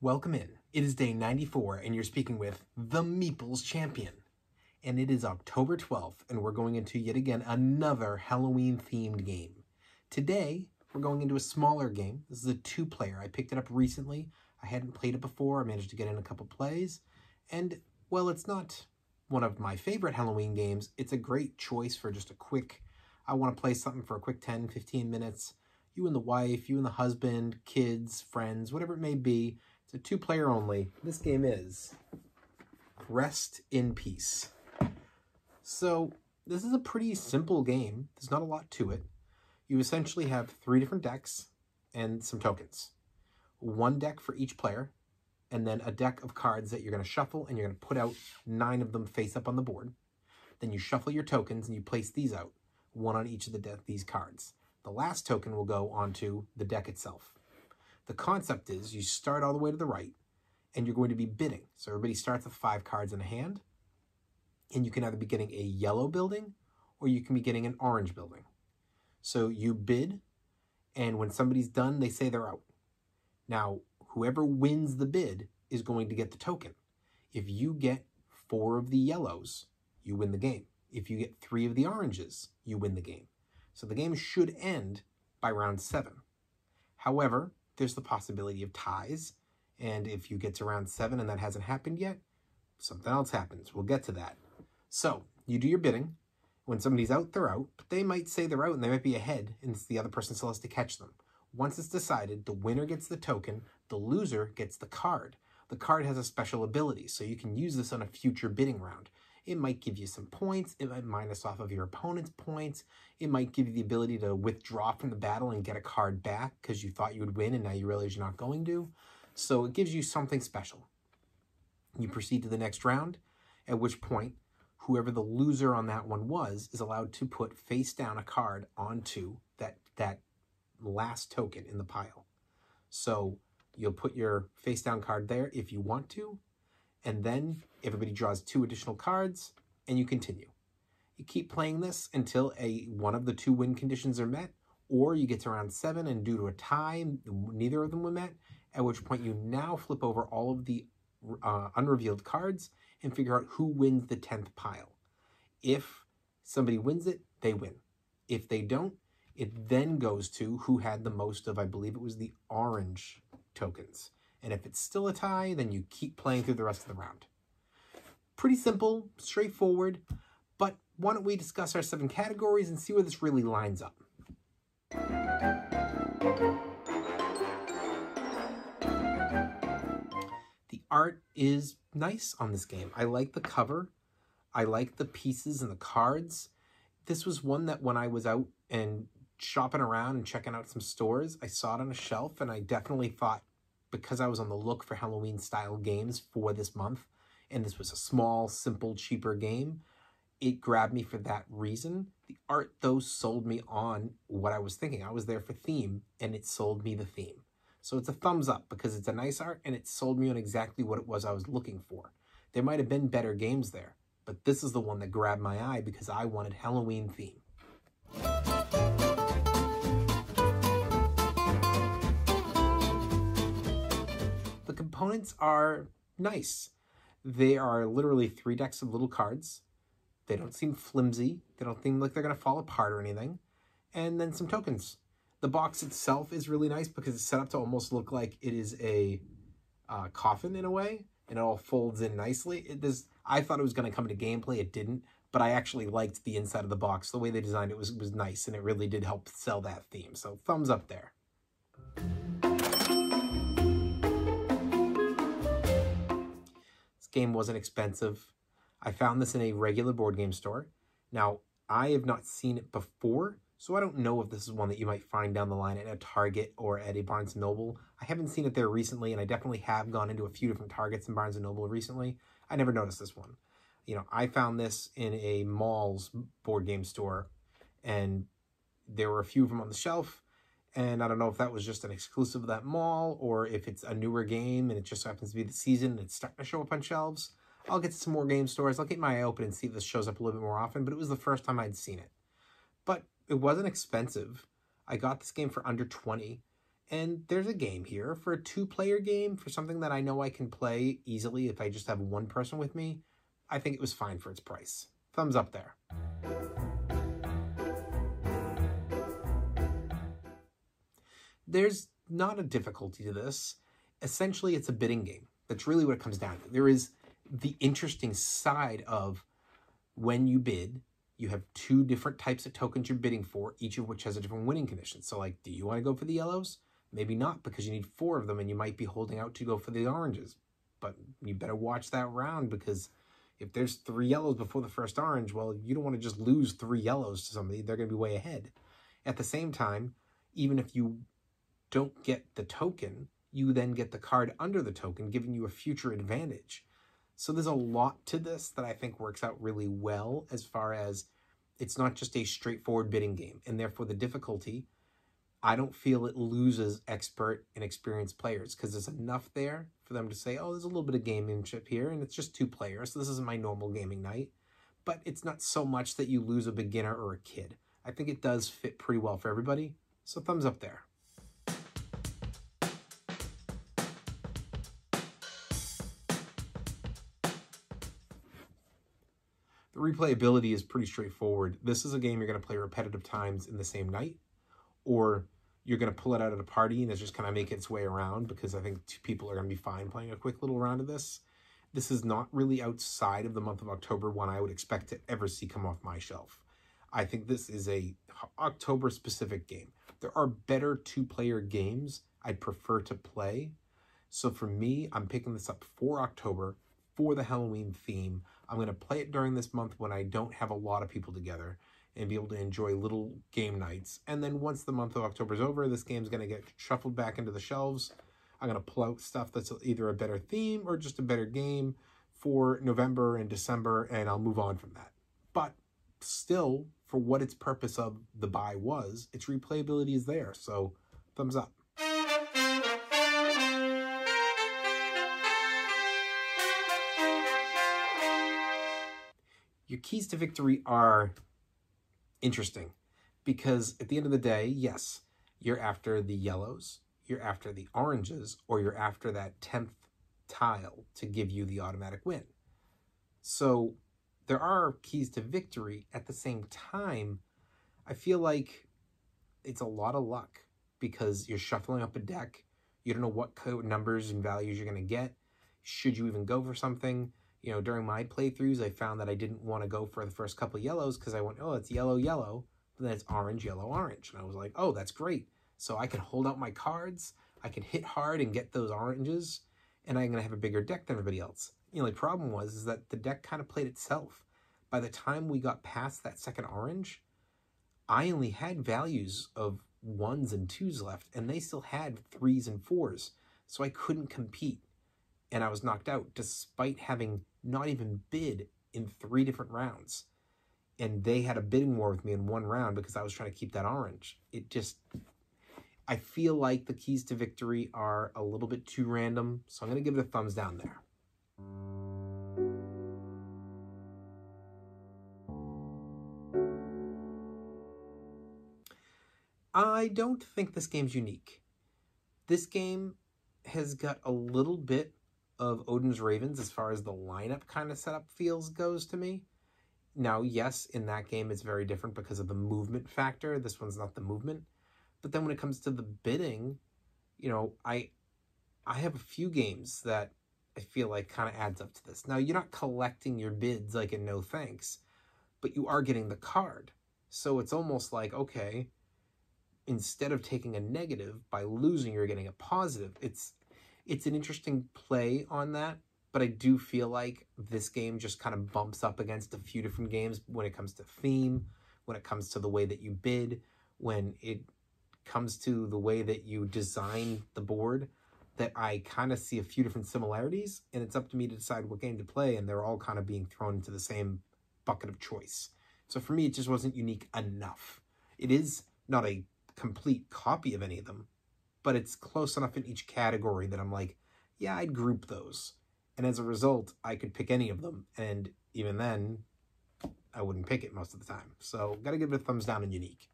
Welcome in. It is day 94 and you're speaking with the Meeples Champion. And it is October 12th and we're going into yet again another Halloween themed game. Today we're going into a smaller game. This is a 2-player. I picked it up recently. I hadn't played it before. I managed to get in a couple plays. And well, it's not one of my favorite Halloween games. It's a great choice for just a quick, I want to play something for a quick 10, 15 minutes. You and the wife, you and the husband, kids, friends, whatever it may be. It's a 2-player only. This game is Rest in Peace. So this is a pretty simple game. There's not a lot to it. You essentially have 3 different decks and some tokens. 1 deck for each player, and then a deck of cards that you're going to shuffle, and you're going to put out 9 of them face up on the board. Then you shuffle your tokens, and you place these out, 1 on each of these cards. The last token will go onto the deck itself. The concept is you start all the way to the right and you're going to be bidding. So everybody starts with 5 cards in a hand, and you can either be getting a yellow building or you can be getting an orange building. So you bid, and when somebody's done, they say they're out. Now, whoever wins the bid is going to get the token. If you get 4 of the yellows, you win the game. If you get 3 of the oranges, you win the game. So the game should end by round 7. However, there's the possibility of ties, and if you get to round 7 and that hasn't happened yet, something else happens. We'll get to that. So you do your bidding. When somebody's out, they're out, but they might say they're out and they might be ahead, and the other person still has to catch them. Once it's decided, the winner gets the token, the loser gets the card. The card has a special ability, so you can use this on a future bidding round. It might give you some points. It might minus off of your opponent's points. It might give you the ability to withdraw from the battle and get a card back because you thought you would win and now you realize you're not going to. So it gives you something special. You proceed to the next round, at which point whoever the loser on that one was is allowed to put face down a card onto that last token in the pile. So you'll put your face down card there if you want to, and then everybody draws 2 additional cards, and you continue. You keep playing this until one of the 2 win conditions are met, or you get to round 7, and due to a tie, neither of them were met, at which point you now flip over all of the unrevealed cards and figure out who wins the 10th pile. If somebody wins it, they win. If they don't, it then goes to who had the most of, I believe it was the orange tokens. And if it's still a tie, then you keep playing through the rest of the round. Pretty simple, straightforward, but why don't we discuss our 7 categories and see where this really lines up. The art is nice on this game. I like the cover. I like the pieces and the cards. This was one that when I was out and shopping around and checking out some stores, I saw it on a shelf, and I definitely thought, because I was on the look for Halloween-style games for this month, and this was a small, simple, cheaper game, it grabbed me for that reason. The art, though, sold me on what I was thinking. I was there for theme, and it sold me the theme. So it's a thumbs up because it's a nice art, and it sold me on exactly what it was I was looking for. There might have been better games there, but this is the one that grabbed my eye because I wanted Halloween theme. The components are nice. They are literally 3 decks of little cards. They don't seem flimsy. They don't seem like they're going to fall apart or anything. And then some tokens. The box itself is really nice because it's set up to almost look like it is a coffin in a way. And it all folds in nicely. I thought it was going to come into gameplay. It didn't. But I actually liked the inside of the box. The way they designed it was nice. And it really did help sell that theme. So thumbs up there. This game wasn't expensive. I found this in a regular board game store. Now, I have not seen it before, so I don't know if this is one that you might find down the line at a Target or at a Barnes & Noble. I haven't seen it there recently, and I definitely have gone into a few different Targets and Barnes & Noble recently. I never noticed this one. You know, I found this in a mall's board game store, and there were a few of them on the shelf, And I don't know if that was just an exclusive of that mall or if it's a newer game and it just happens to be the season and it's starting to show up on shelves. I'll get to some more game stores. I'll keep my eye open and see if this shows up a little bit more often, but it was the first time I'd seen it. But it wasn't expensive. I got this game for under 20, and there's a game here for a 2-player game, for something that I know I can play easily if I just have one person with me. I think it was fine for its price. Thumbs up there. There's not a difficulty to this. Essentially, it's a bidding game. That's really what it comes down to. There is the interesting side of when you bid, you have 2 different types of tokens you're bidding for, each of which has a different winning condition. So like, do you want to go for the yellows? Maybe not, because you need 4 of them and you might be holding out to go for the oranges. But you better watch that round, because if there's 3 yellows before the first orange, well, you don't want to just lose 3 yellows to somebody. They're going to be way ahead. At the same time, even if you don't get the token, you then get the card under the token, giving you a future advantage. So there's a lot to this that I think works out really well, as far as it's not just a straightforward bidding game, and therefore the difficulty, I don't feel it loses expert and experienced players, because there's enough there for them to say, oh, there's a little bit of gamemanship here, and it's just 2 players, so this isn't my normal gaming night. But it's not so much that you lose a beginner or a kid. I think it does fit pretty well for everybody, so thumbs up there. The replayability is pretty straightforward. This is a game you're going to play repetitive times in the same night, or you're going to pull it out at a party and it's just kind of make its way around, because I think 2 people are going to be fine playing a quick little round of this. This is not really outside of the month of October one I would expect to ever see come off my shelf. I think this is a October-specific game. There are better 2-player games I'd prefer to play. So for me, I'm picking this up for October, for the Halloween theme. I'm going to play it during this month when I don't have a lot of people together, and be able to enjoy little game nights. And then once the month of October is over, this game's going to get shuffled back into the shelves. I'm going to pull out stuff that's either a better theme or just a better game for November and December, and I'll move on from that. But still, for what its purpose of the buy was, its replayability is there, so thumbs up. Your keys to victory are interesting, because at the end of the day, yes, you're after the yellows, you're after the oranges, or you're after that 10th tile to give you the automatic win. So there are keys to victory. At the same time, I feel like it's a lot of luck, because you're shuffling up a deck. You don't know what numbers and values you're going to get. Should you even go for something? You know, during my playthroughs, I found that I didn't want to go for the first couple of yellows, because I went, oh, it's yellow, yellow, but then it's orange, yellow, orange. And I was like, oh, that's great. So I can hold out my cards, I can hit hard and get those oranges, and I'm going to have a bigger deck than everybody else. The only problem was that the deck kind of played itself. By the time we got past that second orange, I only had values of 1s and 2s left, and they still had 3s and 4s. So I couldn't compete, and I was knocked out despite having not even bid in 3 different rounds. And they had a bidding war with me in 1 round because I was trying to keep that orange. I feel like the keys to victory are a little bit too random, so I'm going to give it a thumbs down there. I don't think this game's unique. This game has got a little bit of Odin's Ravens as far as the lineup kind of setup goes to me. Now, yes, in that game it's very different because of the movement factor. This one's not the movement. But then when it comes to the bidding, you know, I have a few games that I feel like kind of adds up to this. Now, you're not collecting your bids like in No Thanks, but you are getting the card. So it's almost like, okay, instead of taking a negative, by losing, you're getting a positive. It's an interesting play on that, but I do feel like this game just kind of bumps up against a few different games when it comes to theme, when it comes to the way that you bid, when it comes to the way that you design the board, that I kind of see a few different similarities, and it's up to me to decide what game to play, and they're all kind of being thrown into the same bucket of choice. So for me, it just wasn't unique enough. It is not a complete copy of any of them, but it's close enough in each category that I'm like, yeah, I'd group those. And as a result, I could pick any of them, and even then, I wouldn't pick it most of the time. So, gotta give it a thumbs down and unique.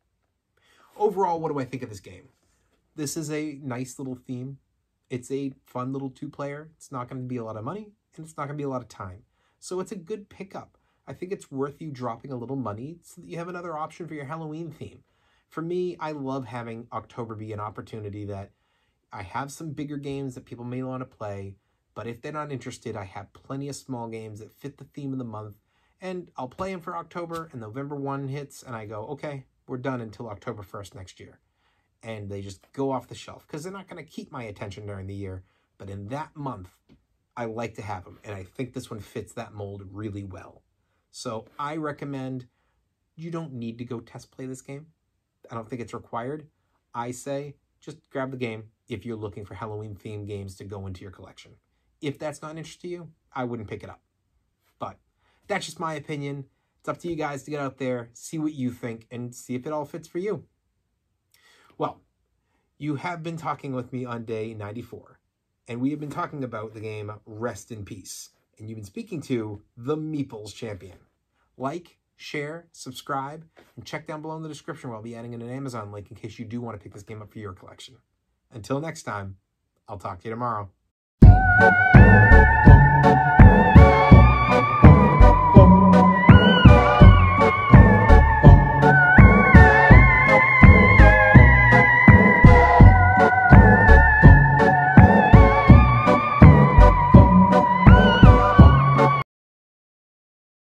Overall, what do I think of this game? This is a nice little theme. It's a fun little 2-player. It's not going to be a lot of money, and it's not going to be a lot of time. So it's a good pickup. I think it's worth you dropping a little money so that you have another option for your Halloween theme. For me, I love having October be an opportunity that I have some bigger games that people may want to play, but if they're not interested, I have plenty of small games that fit the theme of the month, and I'll play them for October, and November 1 hits, and I go, okay, we're done until October 1st next year. And they just go off the shelf because they're not going to keep my attention during the year. But in that month, I like to have them. And I think this one fits that mold really well. So I recommend you don't need to go test play this game. I don't think it's required. I say just grab the game if you're looking for Halloween themed games to go into your collection. If that's not an interest to you, I wouldn't pick it up. But that's just my opinion. It's up to you guys to get out there, see what you think, and see if it all fits for you. Well, you have been talking with me on day 94, and we have been talking about the game Rest in Peace, and you've been speaking to the Meeples Champion. Like, share, subscribe, and check down below in the description where I'll be adding in an Amazon link in case you do want to pick this game up for your collection. Until next time, I'll talk to you tomorrow.